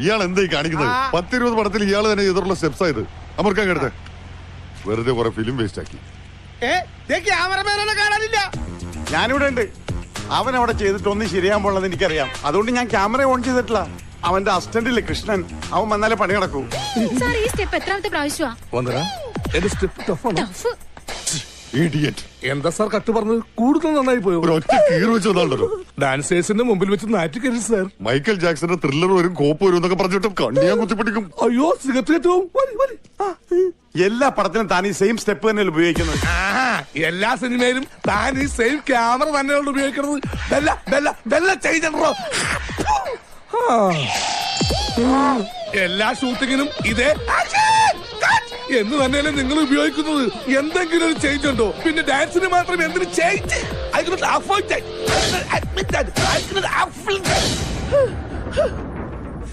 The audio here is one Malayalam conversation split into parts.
ഇയാൾ എന്തായി കാണിക്കുന്നത്? 10-20 പടത്തിൽ ഇയാൾ തന്നെ എതിർള്ള സ്റ്റെപ്സ് ആയത്. അമർക്കാൻ കേട്ടത് വെറുതെ കുറെ ഫിലിം വേസ്റ്റ് ആക്കി. ഞാനിവിടെ ഉണ്ട്. അവൻ അവിടെ ചെയ്തിട്ടൊന്നും ശരിയാൻ പോണത് എനിക്കറിയാം. അതുകൊണ്ട് ഞാൻ ക്യാമറ ഓൺ ചെയ്തിട്ടില്ല. അവന്റെ അസിസ്റ്റന്റില്ലേ കൃഷ്ണൻ, അവൻ വന്നാലേ പണി നടക്കൂ. ഈ സ്റ്റെപ്പ് എത്രാമത്തെ പ്രാവശ്യമാ? എന്താ സാർ കട്ട് പറഞ്ഞത്? കൂടുതൽ നന്നായി പോയോ? ഒറ്റ കീറ് വെച്ചതാണല്ലോ. ഡാൻസേഴ്സിന്റെ മുമ്പിൽ വെച്ച് നാറ്റിക്കരുത് സാർ. മൈക്കൽ ജാക്സന്റെ ത്രില്ലർ വരും, കോപ്പ് വരും എന്നൊക്കെ പറഞ്ഞിട്ടും കണ്ണിയാൻ കുത്തിപ്പിടിക്കും. അയ്യോ സിഗരറ്റ് എല്ലാ പടത്തിനും താൻ ഈ സെയിം സ്റ്റെപ്പ് തന്നെയല്ലേ ഉപയോഗിക്കുന്നത്? എല്ലാ സിനിമയിലും താൻ ഈ സെയിം ക്യാമറ തന്നെയാണ് ഉപയോഗിക്കുന്നത്. എല്ലാ ഷൂട്ടിങ്ങിനും ഇതേ എന്ന് തന്നെയല്ലേ നിങ്ങൾ ഉപയോഗിക്കുന്നത്. എന്തെങ്കിലും ഒരു ചേഞ്ച് ഉണ്ടോ? പിന്നെ ഡാൻസിന് മാത്രം എന്തിനു ചേഞ്ച്?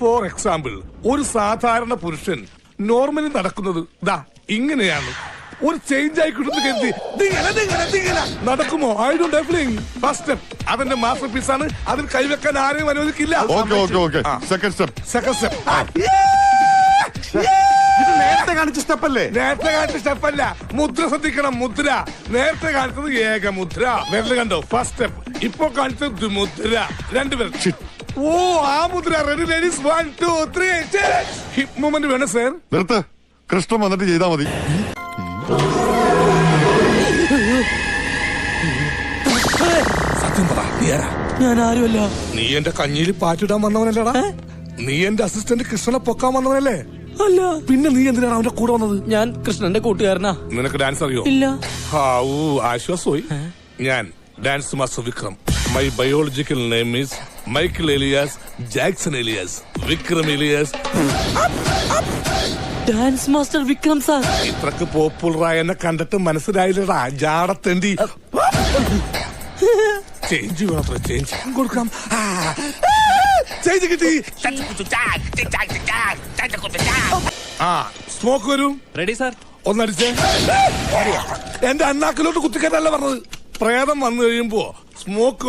ഫോർ എക്സാമ്പിൾ, ഒരു സാധാരണ പുരുഷൻ നോർമലി നടക്കുന്നത് ദാ ഇങ്ങനെയാണ്. ഒരു ചേഞ്ച് ആയിക്കിട്ടുന്ന കരുതി നടക്കുമോ? I don't have feeling. First step അതിന്റെ മാസ്റ്റർ പീസ് ആണ്. അതിൽ കൈവെക്കാൻ ആരെയും അനുവദിക്കില്ല. സെക്കൻഡ് സ്റ്റെപ്പ് ഇത് നേരത്തെ കാണിച്ച സ്റ്റെപ്പല്ലേ? നേരത്തെ കാണിച്ച സ്റ്റെപ്പല്ല, മുദ്ര ശ്രദ്ധിക്കണം. മുദ്ര നേരത്തെ കാണിച്ചത് ഏക മുദ്ര. വിരല് കണ്ടോ? First step. ഇപ്പൊ കാണിച്ചത് മുദ്ര. രണ്ടുപേർ. ഓ ആ മുദ്ര. റെഡി ലേഡീസ്, 1 2 3 ഹിപ്പ് മൂവ്മെന്റ് വേണം സാർ. നിർത്ത്. കൃഷ്ണൻ വന്നിട്ട് ചെയ്താ മതി. സത്യം പറ, ഞാൻ ആരുമല്ല. നീ എന്റെ കഞ്ഞിയിൽ പാറ്റിടാൻ വന്നവനല്ലടാ. നീ എന്റെ അസിസ്റ്റന്റ് കൃഷ്ണനെ പൊക്കാൻ വന്നവനല്ലേ? അല്ല. പിന്നെ നീ എന്തിനാണ് അവന്റെ കൂടെ വന്നത്? ഞാൻ കൃഷ്ണന്റെ കൂട്ടുകാരനാ. നിനക്ക് ഡാൻസ് അറിയോ? ഇല്ല. ആശ്വാസമായി. ഞാൻ dance master Vikram. My biological name is Michael alias Jackson alias Vikram alias. Dance master Vikram sir. ഇത്രക്ക് പോപ്പുലറായ എന്നെ കണ്ടിട്ട് മനസ്സിലായില്ലടാ ജാടത്തേണ്ടി. ചേഞ്ച് വേണം, ചേഞ്ച് കൊടുക്കാം. ചേഞ്ച് കിട്ടി. സ്മോക്ക് വരും. Ready sir. ഒന്നടിച്ചേ. എന്റെ അണ്ണാക്കിലോട്ട് കുത്തിക്കറ്റല്ല പറഞ്ഞത്. പ്രേതം വന്നു കഴിയുമ്പോ സ്മോക്ക്